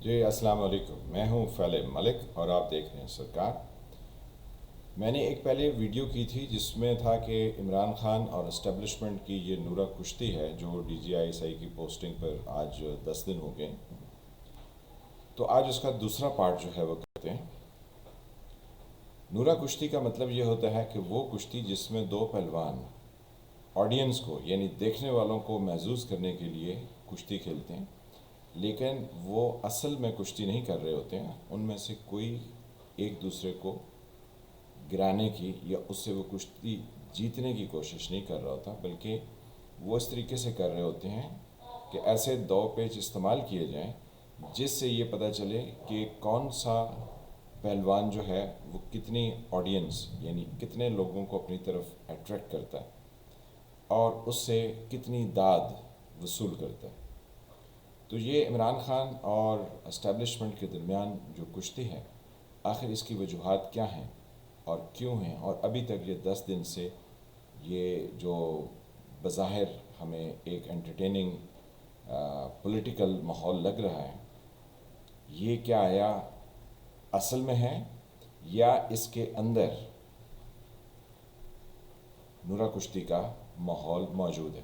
جی السلام علیکم، میں ہوں فیل ملک اور آپ دیکھ رہے ہیں سرکار۔ میں نے ایک پہلے ویڈیو کی تھی جس میں تھا کہ عمران خان اور اسٹیبلشمنٹ کی یہ نورہ کشتی ہے جو D G I S I کی پوسٹنگ پر آج 10 دن ہو گئے۔ تو آج اس کا دوسرا پارٹ جو ہے وہ کرتے ہیں۔ نورہ کشتی کا مطلب یہ ہوتا ہے کہ وہ کشتی جس میں دو پہلوان آڈینس کو یعنی دیکھنے والوں کو محظوظ کرنے کے لیے کشتی کھیلتے ہیں، لیکن وہ اصل میں کشتی نہیں کر رہے ہوتے ہیں۔ ان میں سے کوئی ایک دوسرے کو گرانے کی یا اس سے وہ کشتی جیتنے کی کوشش نہیں کر رہا ہوتا، بلکہ وہ اس طریقے سے کر رہے ہوتے ہیں کہ ایسے دو پیچ استعمال کیے جائیں جس سے یہ پتہ چلے کہ کون سا پہلوان جو ہے وہ کتنی آڈینس یعنی کتنے لوگوں کو اپنی طرف اٹریکٹ کرتا ہے اور اس سے کتنی داد وصول کرتا ہے۔ تو یہ عمران خان اور اسٹیبلشمنٹ کے درمیان جو کشتی ہے، آخر اس کی وجوہات کیا ہیں اور کیوں ہیں، اور ابھی تک یہ 10 دن سے یہ جو بظاہر ہمیں ایک انٹرٹیننگ پولیٹیکل ماحول لگ رہا ہے، یہ کیا آیا اصل میں ہے یا اس کے اندر نورہ کشتی کا ماحول موجود ہے۔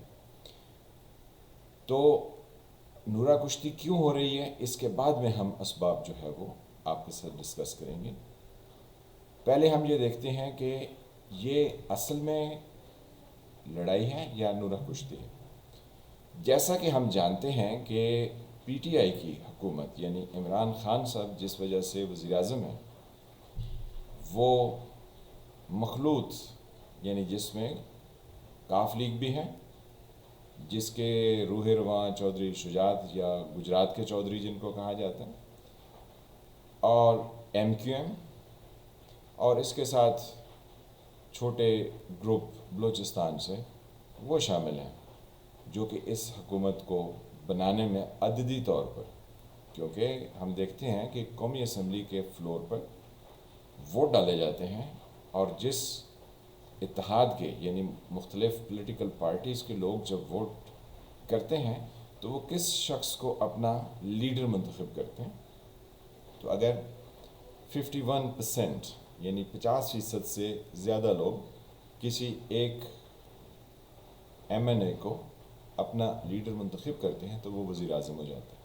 تو نورہ کشتی کیوں ہو رہی ہے، اس کے بعد میں ہم اسباب جو ہے وہ آپ کے ساتھ ڈسکس کریں گے۔ پہلے ہم یہ دیکھتے ہیں کہ یہ اصل میں لڑائی ہے یا نورہ کشتی ہے۔ جیسا کہ ہم جانتے ہیں کہ پی ٹی آئی کی حکومت یعنی عمران خان صاحب جس وجہ سے وزیر اعظم ہیں، وہ مخلوط یعنی جس میں کاف لیگ بھی ہے، جس کے روح رواں چودھری شجاعت یا گجرات کے چودھری جن کو کہا جاتا ہے، اور ایم کیو ایم، اور اس کے ساتھ چھوٹے گروپ بلوچستان سے وہ شامل ہیں جو کہ اس حکومت کو بنانے میں عددی طور پر، کیونکہ ہم دیکھتے ہیں کہ قومی اسمبلی کے فلور پر ووٹ ڈالے جاتے ہیں اور جس اتحاد کے یعنی مختلف پولیٹیکل پارٹیز کے لوگ جب ووٹ کرتے ہیں تو وہ کس شخص کو اپنا لیڈر منتخب کرتے ہیں۔ تو اگر 51% یعنی 50% سے زیادہ لوگ کسی ایک ایم این اے کو اپنا لیڈر منتخب کرتے ہیں تو وہ وزیر اعظم ہو جاتا ہے۔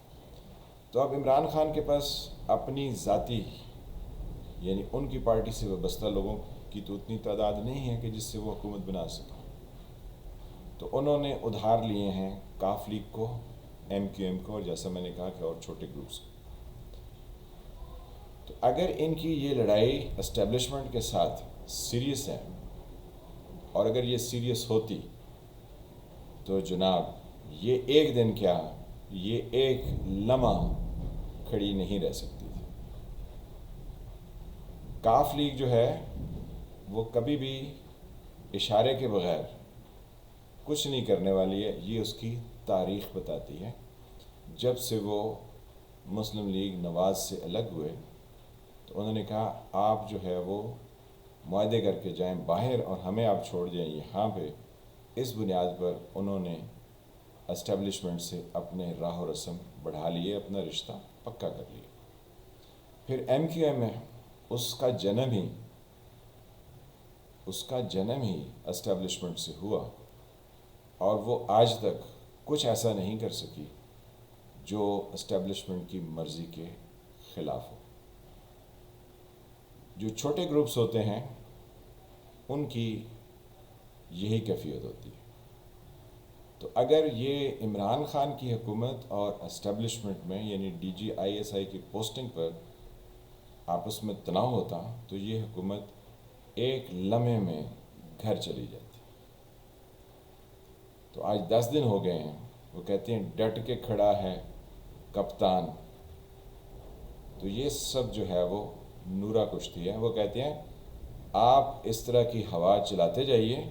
تو اب عمران خان کے پاس اپنی ذاتی یعنی ان کی پارٹی سے وابستہ لوگوں کی تو اتنی تعداد نہیں ہے کہ جس سے وہ حکومت بنا سکے، تو انہوں نے ادھار لیے ہیں کاف لیگ کو، ایم کیو ایم کو، اور جیسا میں نے کہا کہ اور چھوٹے گروپس کو۔ تو اگر ان کی یہ لڑائی اسٹیبلشمنٹ کے ساتھ سیریس ہے، اور اگر یہ سیریس ہوتی تو جناب یہ ایک دن کیا یہ ایک لمحہ کھڑی نہیں رہ سکتی تھی۔ کاف لیگ جو ہے وہ کبھی بھی اشارے کے بغیر کچھ نہیں کرنے والی ہے، یہ اس کی تاریخ بتاتی ہے۔ جب سے وہ مسلم لیگ نواز سے الگ ہوئے تو انہوں نے کہا آپ جو ہے وہ معاہدے کر کے جائیں باہر اور ہمیں آپ چھوڑ جائیں یہاں پہ۔ اس بنیاد پر انہوں نے اسٹیبلشمنٹ سے اپنے راہ و رسم بڑھا لیے، اپنا رشتہ پکا کر لیا۔ پھر ایم کیو ایم ہے، اس کا جنم ہی اسٹیبلشمنٹ سے ہوا، اور وہ آج تک کچھ ایسا نہیں کر سکی جو اسٹیبلشمنٹ کی مرضی کے خلاف ہو۔ جو چھوٹے گروپس ہوتے ہیں ان کی یہی کیفیت ہوتی ہے۔ تو اگر یہ عمران خان کی حکومت اور اسٹیبلشمنٹ میں یعنی D G I S I کی پوسٹنگ پر آپس میں تناؤ ہوتا تو یہ حکومت ایک لمحے میں گھر چلی جاتی۔ تو آج 10 دن ہو گئے ہیں، وہ کہتے ہیں ڈٹ کے کھڑا ہے کپتان۔ تو یہ سب جو ہے وہ نورہ کشتی ہے۔ وہ کہتے ہیں آپ اس طرح کی ہوا چلاتے جائیے،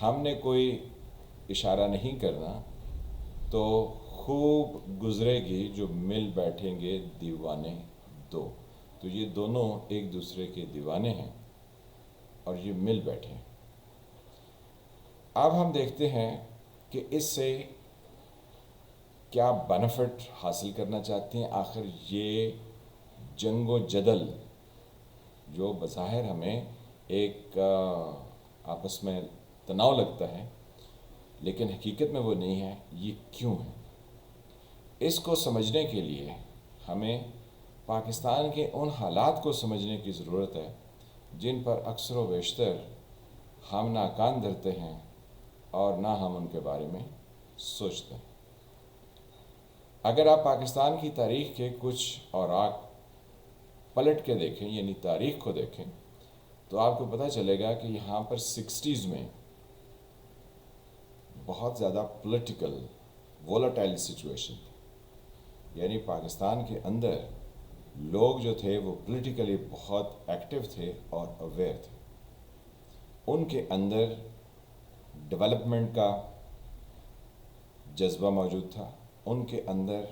ہم نے کوئی اشارہ نہیں کرنا، تو خوب گزرے گی جو مل بیٹھیں گے دیوانے دو۔ تو یہ دونوں ایک دوسرے کے دیوانے ہیں اور یہ مل بیٹھے ہیں۔ اب ہم دیکھتے ہیں کہ اس سے کیا بینیفٹ حاصل کرنا چاہتے ہیں. آخر یہ جنگ و جدل جو بظاہر ہمیں ایک آپس میں تناؤ لگتا ہے لیکن حقیقت میں وہ نہیں ہے، یہ کیوں ہے؟ اس کو سمجھنے کے لیے ہمیں پاکستان کے ان حالات کو سمجھنے کی ضرورت ہے جن پر اکثر و بیشتر ہم نہ کان دھرتے ہیں اور نہ ہم ان کے بارے میں سوچتے ہیں. اگر آپ پاکستان کی تاریخ کے کچھ اوراق پلٹ کے دیکھیں، یعنی تاریخ کو دیکھیں، تو آپ کو پتہ چلے گا کہ یہاں پر 60s میں بہت زیادہ پولیٹیکل وولٹائل سچویشن تھی. یعنی پاکستان کے اندر لوگ جو تھے وہ پولیٹیکلی بہت ایکٹیو تھے اور اویئر تھے. ان کے اندر ڈیولپمنٹ کا جذبہ موجود تھا، ان کے اندر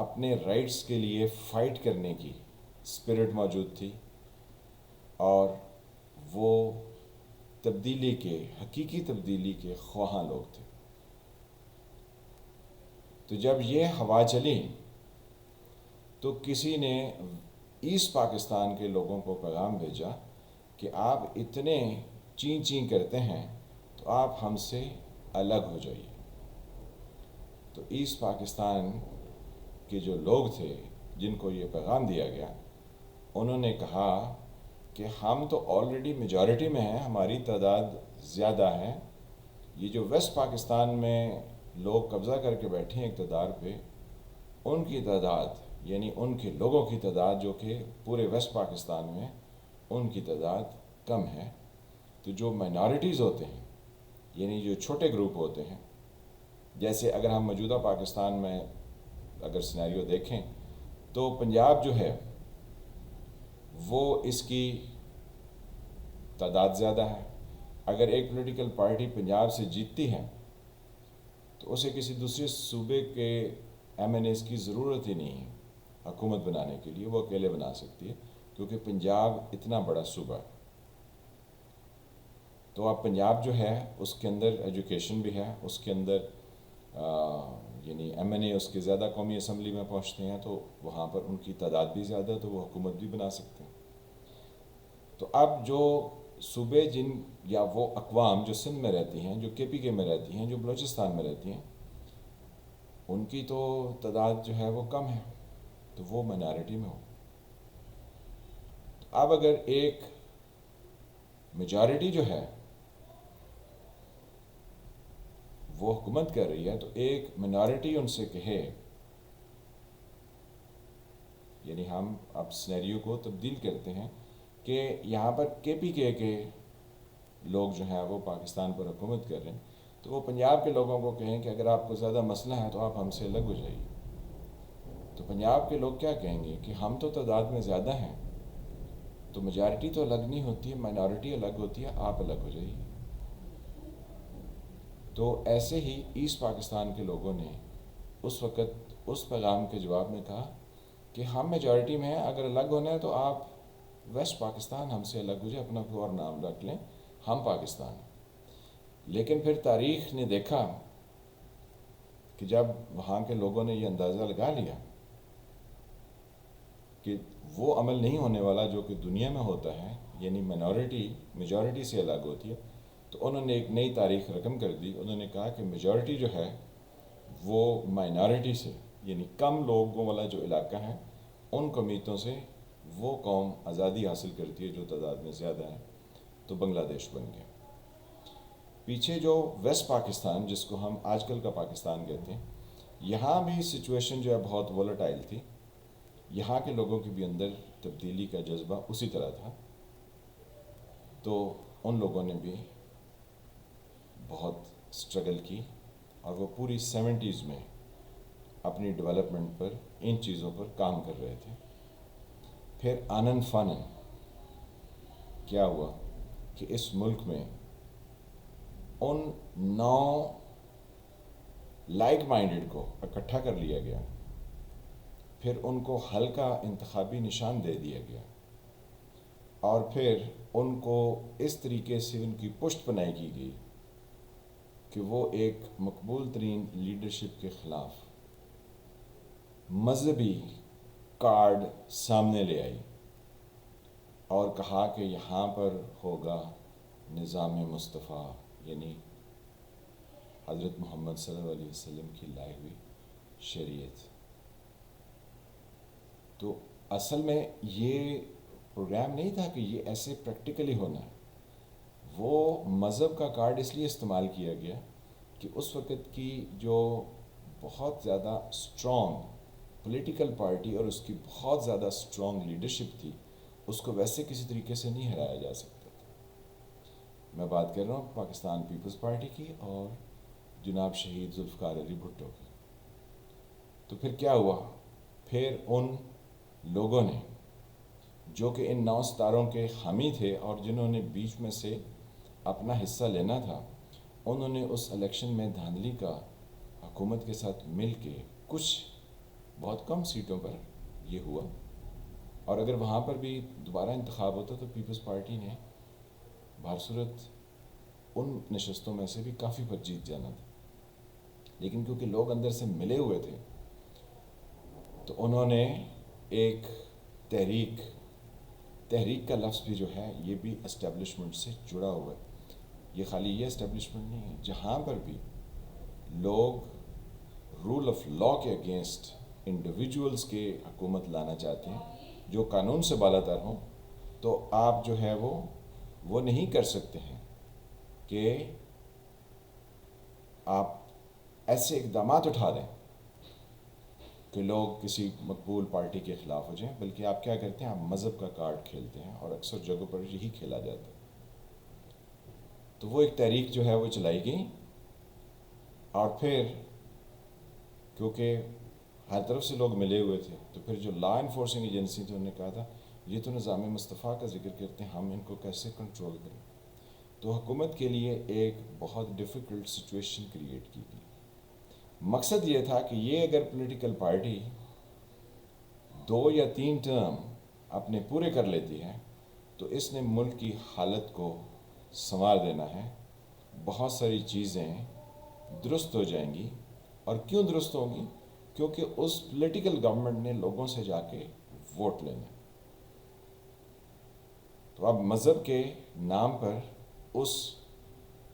اپنے رائٹس کے لیے فائٹ کرنے کی اسپرٹ موجود تھی، اور وہ تبدیلی کے، حقیقی تبدیلی کے خواہاں لوگ تھے. تو جب یہ ہوا چلی تو کسی نے ایسٹ پاکستان کے لوگوں کو پیغام بھیجا کہ آپ اتنے چین چین کرتے ہیں تو آپ ہم سے الگ ہو جائیے. تو ایسٹ پاکستان کے جو لوگ تھے جن کو یہ پیغام دیا گیا، انہوں نے کہا کہ ہم تو آلریڈی میجورٹی میں ہیں، ہماری تعداد زیادہ ہے. یہ جو ویسٹ پاکستان میں لوگ قبضہ کر کے بیٹھے ہیں اقتدار پہ، ان کی تعداد، یعنی ان کے لوگوں کی تعداد جو کہ پورے ویسٹ پاکستان میں، ان کی تعداد کم ہے. تو جو مائنارٹیز ہوتے ہیں، یعنی جو چھوٹے گروپ ہوتے ہیں، جیسے اگر ہم موجودہ پاکستان میں اگر سینیریو دیکھیں تو پنجاب جو ہے وہ اس کی تعداد زیادہ ہے. اگر ایک پولیٹیکل پارٹی پنجاب سے جیتتی ہے تو اسے کسی دوسرے صوبے کے ایم این ایز کی ضرورت ہی نہیں ہے حکومت بنانے کے لیے، وہ اکیلے بنا سکتی ہے کیونکہ پنجاب اتنا بڑا صوبہ ہے. تو اب پنجاب جو ہے اس کے اندر ایجوکیشن بھی ہے، اس کے اندر یعنی ایم این اے اس کے زیادہ قومی اسمبلی میں پہنچتے ہیں، تو وہاں پر ان کی تعداد بھی زیادہ، تو وہ حکومت بھی بنا سکتے ہیں. تو اب جو صوبے جن یا وہ اقوام جو سندھ میں رہتی ہیں، جو کے پی کے میں رہتی ہیں، جو بلوچستان میں رہتی ہیں، ان کی تو تعداد جو ہے وہ کم ہے، تو وہ مائنارٹی میں ہو. اب اگر ایک میجارٹی جو ہے وہ حکومت کر رہی ہے تو ایک منارٹی ان سے کہے، یعنی ہم اب سینیریو کو تبدیل کرتے ہیں کہ یہاں پر کے پی کے لوگ جو ہیں وہ پاکستان پر حکومت کر رہے ہیں، تو وہ پنجاب کے لوگوں کو کہیں کہ اگر آپ کو زیادہ مسئلہ ہے تو آپ ہم سے الگ ہو جائیے. تو پنجاب کے لوگ کیا کہیں گے کہ ہم تو تعداد میں زیادہ ہیں، تو میجارٹی تو الگ نہیں ہوتی ہے، مائنارٹی الگ ہوتی ہے، آپ الگ ہو جائیے. تو ایسے ہی ایسٹ پاکستان کے لوگوں نے اس وقت اس پیغام کے جواب میں کہا کہ ہم میجارٹی میں ہیں، اگر الگ ہونا ہے تو آپ ویسٹ پاکستان ہم سے الگ ہو جائے، اپنا کوئی اور نام رکھ لیں، ہم پاکستان ہیں. لیکن پھر تاریخ نے دیکھا کہ جب وہاں کے لوگوں نے یہ اندازہ لگا لیا کہ وہ عمل نہیں ہونے والا جو کہ دنیا میں ہوتا ہے، یعنی مائنارٹی میجارٹی سے الگ ہوتی ہے، تو انہوں نے ایک نئی تاریخ رقم کر دی. انہوں نے کہا کہ میجارٹی جو ہے وہ مائنارٹی سے، یعنی کم لوگوں والا جو علاقہ ہے، ان قومیتوں سے وہ قوم آزادی حاصل کرتی ہے جو تعداد میں زیادہ ہے، تو بنگلہ دیش بن گیا. پیچھے جو ویسٹ پاکستان جس کو ہم آج کل کا پاکستان کہتے ہیں، یہاں بھی سچویشن جو ہے بہت وولٹائل تھی. یہاں کے لوگوں کے بھی اندر تبدیلی کا جذبہ اسی طرح تھا. تو ان لوگوں نے بھی بہت سٹرگل کی اور وہ پوری 70s میں اپنی ڈیولپمنٹ پر ان چیزوں پر کام کر رہے تھے. پھر آنن فانن کیا ہوا کہ اس ملک میں ان 9 لائک مائنڈڈ کو اکٹھا کر لیا گیا، پھر ان کو ہلکا انتخابی نشان دے دیا گیا، اور پھر ان کو اس طریقے سے ان کی پشت پناہی کی گئی کہ وہ ایک مقبول ترین لیڈرشپ کے خلاف مذہبی کارڈ سامنے لے آئی اور کہا کہ یہاں پر ہوگا نظام مصطفیٰ، یعنی حضرت محمد صلی اللہ علیہ وسلم کی لائی ہوئی شریعت۔ تو اصل میں یہ پروگرام نہیں تھا کہ یہ ایسے پریکٹیکلی ہونا ہے، وہ مذہب کا کارڈ اس لیے استعمال کیا گیا کہ اس وقت کی جو بہت زیادہ اسٹرانگ پولیٹیکل پارٹی اور اس کی بہت زیادہ اسٹرانگ لیڈرشپ تھی، اس کو ویسے کسی طریقے سے نہیں ہرایا جا سکتا تھا۔ میں بات کر رہا ہوں پاکستان پیپلز پارٹی کی اور جناب شہید ذوالفقار علی بھٹو کی۔ تو پھر کیا ہوا؟ پھر ان لوگوں نے جو کہ ان 9 ستاروں کے حامی تھے اور جنہوں نے بیچ میں سے اپنا حصہ لینا تھا، انہوں نے اس الیکشن میں دھاندلی کا حکومت کے ساتھ مل کے کچھ بہت کم سیٹوں پر یہ ہوا، اور اگر وہاں پر بھی دوبارہ انتخاب ہوتا تو پیپلز پارٹی نے بہر صورت ان نشستوں میں سے بھی کافی پر جیت جانا تھا، لیکن کیونکہ لوگ اندر سے ملے ہوئے تھے تو انہوں نے ایک تحریک کا لفظ بھی جو ہے یہ بھی اسٹیبلشمنٹ سے جڑا ہوا ہے۔ یہ خالی یہ اسٹیبلشمنٹ نہیں ہے، جہاں پر بھی لوگ رول آف لاء کے اگینسٹ انڈیویجولز کے حکومت لانا چاہتے ہیں جو قانون سے بالا تر ہوں، تو آپ جو ہے وہ نہیں کر سکتے ہیں کہ آپ ایسے اقدامات اٹھا دیں کہ لوگ کسی مقبول پارٹی کے خلاف ہو جائیں، بلکہ آپ کیا کرتے ہیں؟ آپ مذہب کا کارڈ کھیلتے ہیں، اور اکثر جگہوں پر یہی کھیلا جاتا ہے۔ تو وہ ایک تحریک جو ہے وہ چلائی گئی، اور پھر کیونکہ ہر طرف سے لوگ ملے ہوئے تھے تو پھر جو لا انفورسنگ ایجنسی تھی انہوں نے کہا تھا یہ تو نظام مصطفیٰ کا ذکر کرتے ہیں، ہم ان کو کیسے کنٹرول کریں؟ تو حکومت کے لیے ایک بہت ڈیفیکلٹ سچویشن کریٹ کی گئی۔ مقصد یہ تھا کہ یہ اگر پولیٹیکل پارٹی 2 یا 3 ٹرم اپنے پورے کر لیتی ہے تو اس نے ملک کی حالت کو سنوار دینا ہے، بہت ساری چیزیں درست ہو جائیں گی۔ اور کیوں درست ہوں گی؟ کیونکہ اس پولیٹیکل گورنمنٹ نے لوگوں سے جا کے ووٹ لینا۔ تو اب مذہب کے نام پر اس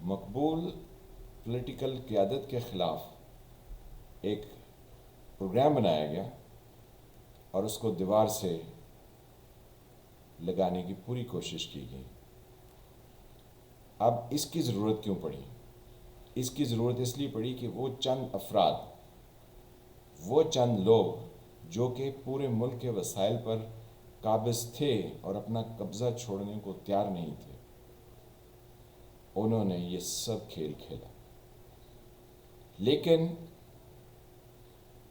مقبول پولیٹیکل قیادت کے خلاف ایک پروگرام بنایا گیا اور اس کو دیوار سے لگانے کی پوری کوشش کی گئی۔ اب اس کی ضرورت کیوں پڑی؟ اس کی ضرورت اس لیے پڑی کہ وہ چند افراد، وہ چند لوگ جو کہ پورے ملک کے وسائل پر قابض تھے اور اپنا قبضہ چھوڑنے کو تیار نہیں تھے، انہوں نے یہ سب کھیل کھیلا۔ لیکن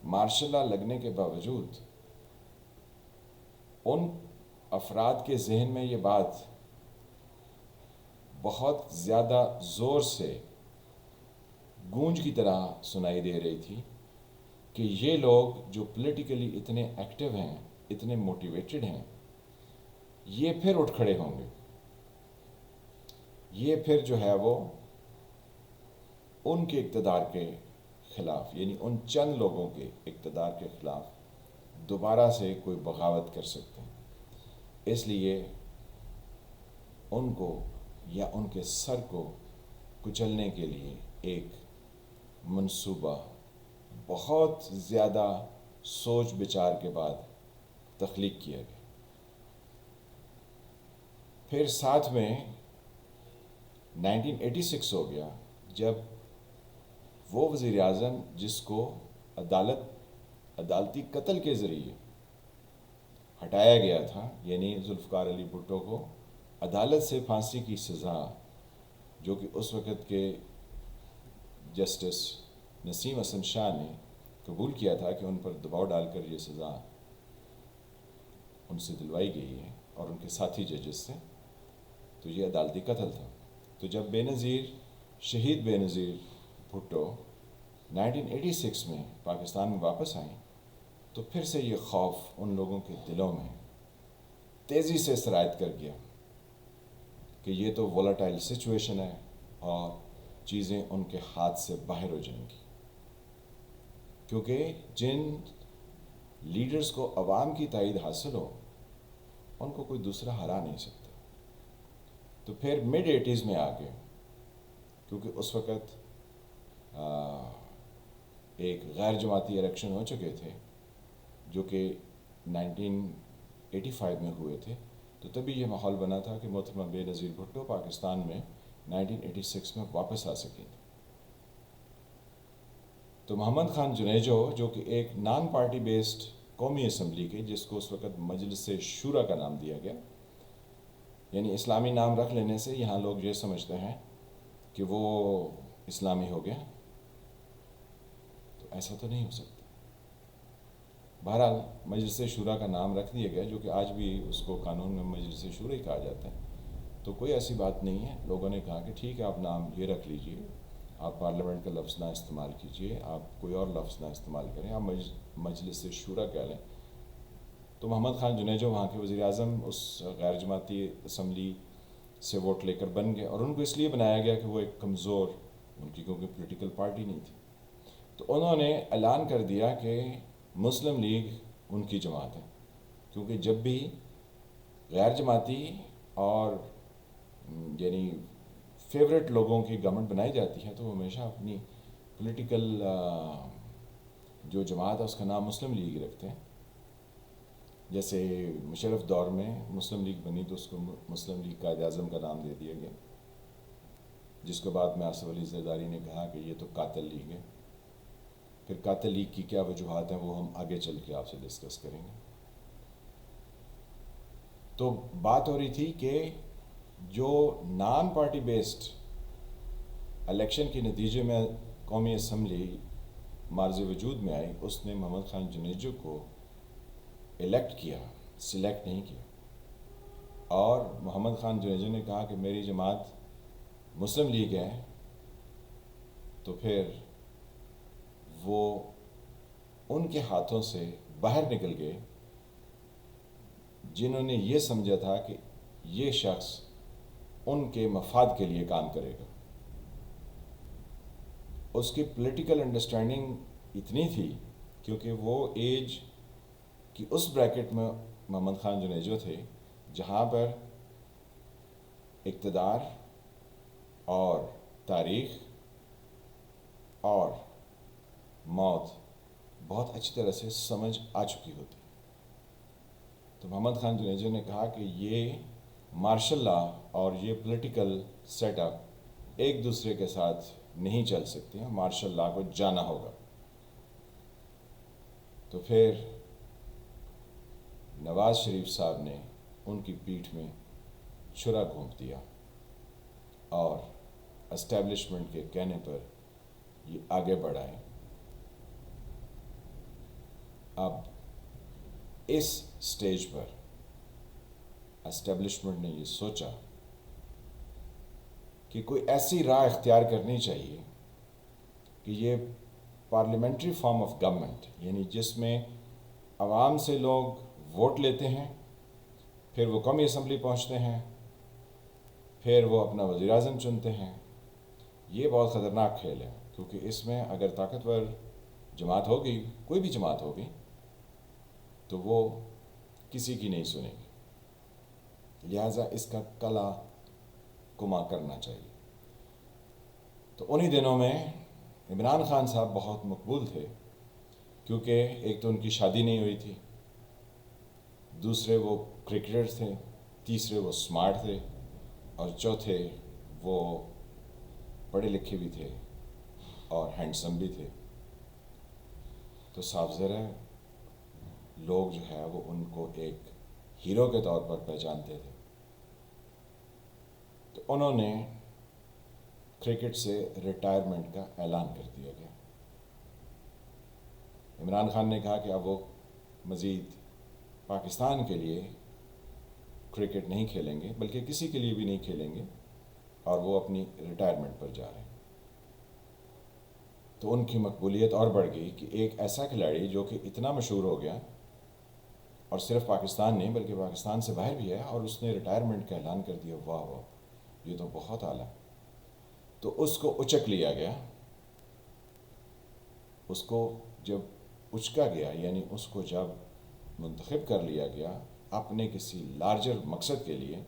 مارشل لا لگنے کے باوجود ان افراد کے ذہن میں یہ بات بہت زیادہ زور سے گونج کی طرح سنائی دے رہی تھی کہ یہ لوگ جو پولیٹیکلی اتنے ایکٹیو ہیں، اتنے موٹیویٹڈ ہیں، یہ پھر اٹھ کھڑے ہوں گے، یہ پھر جو ہے وہ ان کے اقتدار کے خلاف، یعنی ان چند لوگوں کے اقتدار کے خلاف دوبارہ سے کوئی بغاوت کر سکتے ہیں۔ اس لیے ان کو یا ان کے سر کو کچلنے کے لیے ایک منصوبہ بہت زیادہ سوچ بچار کے بعد تخلیق کیا گیا۔ پھر ساتھ میں 1986 ہو گیا جب وہ وزیر اعظم جس کو عدالتی قتل کے ذریعے ہٹایا گیا تھا، یعنی ذوالفقار علی بھٹو کو عدالت سے پھانسی کی سزا، جو کہ اس وقت کے جسٹس نسیم حسن شاہ نے قبول کیا تھا کہ ان پر دباؤ ڈال کر یہ سزا ان سے دلوائی گئی ہے اور ان کے ساتھی ججز سے، تو یہ عدالتی قتل تھا۔ تو جب شہید بے نظیر بھٹو 1986 میں پاکستان میں واپس آئیں تو پھر سے یہ خوف ان لوگوں کے دلوں میں تیزی سے سرایت کر گیا کہ یہ تو وولٹائل سچویشن ہے اور چیزیں ان کے ہاتھ سے باہر ہو جائیں گی، کیونکہ جن لیڈرز کو عوام کی تائید حاصل ہو ان کو کوئی دوسرا ہرا نہیں سکتا۔ تو پھر مڈ 80s میں آ گئے، کیونکہ اس وقت ایک غیر جماعتی الیکشن ہو چکے تھے جو کہ 1985 میں ہوئے تھے، تو تبھی یہ ماحول بنا تھا کہ محترمہ بے نظیر بھٹو پاکستان میں 1986 میں واپس آ سکیں۔ تو محمد خان جنیجو جو کہ ایک نان پارٹی بیسڈ قومی اسمبلی کے، جس کو اس وقت مجلس شورا کا نام دیا گیا، یعنی اسلامی نام رکھ لینے سے یہاں لوگ یہ سمجھتے ہیں کہ وہ اسلامی ہو گیا، تو ایسا تو نہیں ہو سکتا۔ بہرحال مجلس شورا کا نام رکھ دیا گیا، جو کہ آج بھی اس کو قانون میں مجلس شورا ہی کہا جاتا ہے، تو کوئی ایسی بات نہیں ہے۔ لوگوں نے کہا کہ ٹھیک ہے، آپ نام یہ رکھ لیجئے، آپ پارلیمنٹ کا لفظ نہ استعمال کیجئے، آپ کوئی اور لفظ نہ استعمال کریں، آپ مجلس شورا کہہ لیں۔ تو محمد خان جنیجو وہاں کے وزیر اعظم اس غیر جماعتی اسمبلی سے ووٹ لے کر بن گئے، اور ان کو اس لیے بنایا گیا کہ وہ ایک کمزور، ان کی کیونکہ پولیٹیکل پارٹی نہیں تھی، تو انہوں نے اعلان کر دیا کہ مسلم لیگ ان کی جماعت ہے، کیونکہ جب بھی غیر جماعتی اور یعنی فیوریٹ لوگوں کی گورنمنٹ بنائی جاتی ہے تو وہ ہمیشہ اپنی پولیٹیکل جو جماعت ہے اس کا نام مسلم لیگ رکھتے ہیں۔ جیسے مشرف دور میں مسلم لیگ بنی تو اس کو مسلم لیگ قائد اعظم کا نام دے دیا گیا، جس کے بعد میں آصف علی زرداری نے کہا کہ یہ تو قاتل لیگ ہے۔ پھر قاتل لیگ کی کیا وجوہات ہیں وہ ہم آگے چل کے آپ سے ڈسکس کریں گے۔ تو بات ہو رہی تھی کہ جو نان پارٹی بیسڈ الیکشن کے نتیجے میں قومی اسمبلی معرض وجود میں آئی، اس نے محمد خان جنیجو کو الیکٹ کیا، سلیکٹ نہیں کیا، اور محمد خان جنیجو نے کہا کہ میری جماعت مسلم لیگ ہے، تو پھر وہ ان کے ہاتھوں سے باہر نکل گئے جنہوں نے یہ سمجھا تھا کہ یہ شخص ان کے مفاد کے لیے کام کرے گا۔ اس کی پولیٹیکل انڈرسٹینڈنگ اتنی تھی کیونکہ وہ ایج کی اس بریکٹ میں محمد خان جنیجو تھے جہاں پر اقتدار اور تاریخ اور موت بہت اچھی طرح سے سمجھ آ چکی ہوتی۔ تو محمد خان جنیجو نے کہا کہ یہ مارشل لا اور یہ پولیٹیکل سیٹ اپ ایک دوسرے کے ساتھ نہیں چل سکتے ہیں، مارشل لا کو جانا ہوگا۔ تو پھر نواز شریف صاحب نے ان کی پیٹھ میں چھرا گھونپ دیا اور اسٹیبلشمنٹ کے کہنے پر یہ آگے بڑھائے۔ اب اس سٹیج پر اسٹیبلشمنٹ نے یہ سوچا کہ کوئی ایسی راہ اختیار کرنی چاہیے کہ یہ پارلیمنٹری فارم آف گورنمنٹ، یعنی جس میں عوام سے لوگ ووٹ لیتے ہیں، پھر وہ قومی اسمبلی پہنچتے ہیں، پھر وہ اپنا وزیر اعظم چنتے ہیں، یہ بہت خطرناک کھیل ہے، کیونکہ اس میں اگر طاقتور جماعت ہوگی، کوئی بھی جماعت ہوگی، تو وہ کسی کی نہیں سنے گی، لہٰذا اس کا کلا کما کرنا چاہیے۔ تو انہی دنوں میں عمران خان صاحب بہت مقبول تھے، کیونکہ ایک تو ان کی شادی نہیں ہوئی تھی، دوسرے وہ کرکٹر تھے، تیسرے وہ سمارٹ تھے، اور چوتھے وہ پڑھے لکھے بھی تھے اور ہینڈسم بھی تھے۔ تو صاف ظاہر ہے لوگ جو ہے وہ ان کو ایک ہیرو کے طور پر پہچانتے تھے۔ تو انہوں نے کرکٹ سے ریٹائرمنٹ کا اعلان کر دیا گیا۔ عمران خان نے کہا کہ اب وہ مزید پاکستان کے لیے کرکٹ نہیں کھیلیں گے، بلکہ کسی کے لیے بھی نہیں کھیلیں گے، اور وہ اپنی ریٹائرمنٹ پر جا رہے ہیں۔ تو ان کی مقبولیت اور بڑھ گئی کہ ایک ایسا کھلاڑی جو کہ اتنا مشہور ہو گیا، اور صرف پاکستان نہیں بلکہ پاکستان سے باہر بھی ہے، اور اس نے ریٹائرمنٹ کا اعلان کر دیا، واہ واہ، یہ تو بہت اعلیٰ۔ تو اس کو اچک لیا گیا. اس کو جب اچکا گیا یعنی اس کو جب منتخب کر لیا گیا اپنے کسی لارجر مقصد کے لیے،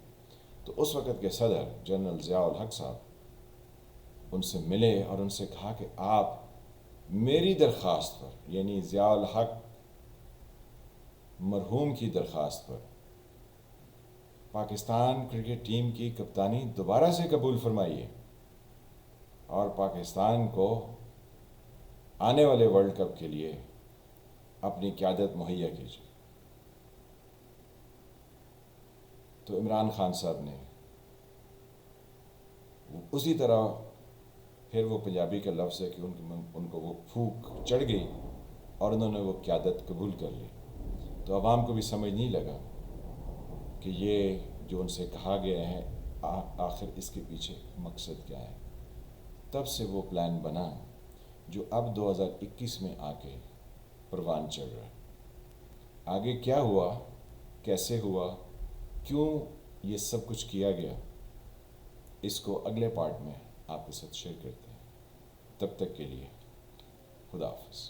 تو اس وقت کے صدر جنرل ضیاء الحق صاحب ان سے ملے اور ان سے کہا کہ آپ میری درخواست پر، یعنی ضیاء الحق مرحوم کی درخواست پر، پاکستان کرکٹ ٹیم کی کپتانی دوبارہ سے قبول فرمائیے اور پاکستان کو آنے والے ورلڈ کپ کے لیے اپنی قیادت مہیا کیجیے. تو عمران خان صاحب نے اسی طرح، پھر وہ پنجابی کا لفظ ہے کہ ان کو وہ پھونک چڑھ گئی اور انہوں نے وہ قیادت قبول کر لی. تو عوام کو بھی سمجھ نہیں لگا کہ یہ جو ان سے کہا گیا ہے آخر اس کے پیچھے مقصد کیا ہے. تب سے وہ پلان بنا جو اب 2021 میں آ کے پروان چڑھ رہا ہے. آگے کیا ہوا، کیسے ہوا، کیوں یہ سب کچھ کیا گیا، اس کو اگلے پارٹ میں آپ کے ساتھ شیئر کرتے ہیں. تب تک کے لیے خدا حافظ.